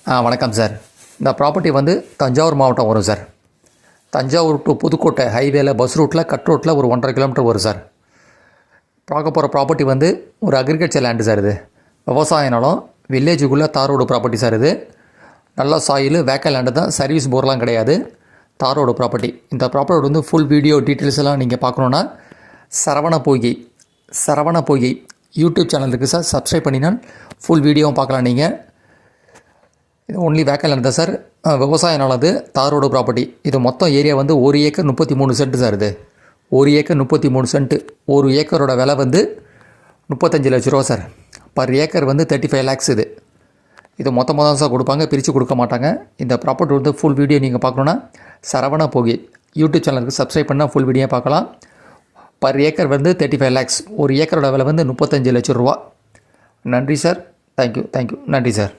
வணக்கம் சார். இந்த ப்ராப்பர்ட்டி வந்து தஞ்சாவூர் மாவட்டம் வரும் சார். தஞ்சாவூர் டு புதுக்கோட்டை ஹைவேல பஸ் ரூட்டில் கட் ரோட்டில் ஒரு 1.5 கிலோமீட்டர் வரும் சார். பார்க்க போகிற ப்ராப்பர்ட்டி வந்து ஒரு அக்ரிகல்ச்சர் லேண்டு சார். இது விவசாய நிலம், வில்லேஜுக்குள்ளே தார் ரோடு ப்ராப்பர்ட்டி சார். இது நல்ல சாயில் வேக்கல் லேண்டு தான், சர்வீஸ் போர்லாம் கிடையாது, தார் ரோடு ப்ராப்பர்ட்டி. இந்த ப்ராப்பர்ட்டி வந்து ஃபுல் வீடியோ டீட்டெயில்ஸ் எல்லாம் நீங்கள் பார்க்கணுன்னா சரவண பொய்கை யூடியூப் சேனல் இருக்குது சார். சப்ஸ்கிரைப் பண்ணினால் ஃபுல் வீடியோவும் பார்க்கலாம். நீங்கள் இது ஒன்லி வேக்கல் லேண்ட் தான் சார். விவசாய நிலம், அது தார் ரோடு ப்ராப்பர்ட்டி. இது மொத்தம் ஏரியா வந்து 1 ஏக்கர் 33 சென்ட் சார். இது 1 ஏக்கர் 33 சென்ட்டு. 1 ஏக்கரோட விலை வந்து 35 லட்ச ரூபா சார். பர் ஏக்கர் வந்து 35 லேக்ஸ். இது மொத்தமாக தான் சார் கொடுப்பாங்க, பிரித்து கொடுக்க மாட்டாங்க. இந்த ப்ராப்பர்ட்டி வந்து ஃபுல் வீடியோ நீங்கள் பார்க்கணுன்னா சரவண பொய்கை யூடியூப் சேனலுக்கு சப்ஸ்கிரைப் பண்ணால் ஃபுல் வீடியோ பார்க்கலாம். பர் ஏக்கர் வந்து 35 லேக்ஸ். 1 ஏக்கரோட விலை வந்து 35 லட்ச ரூபா. நன்றி சார். தேங்க்யூ. நன்றி சார்.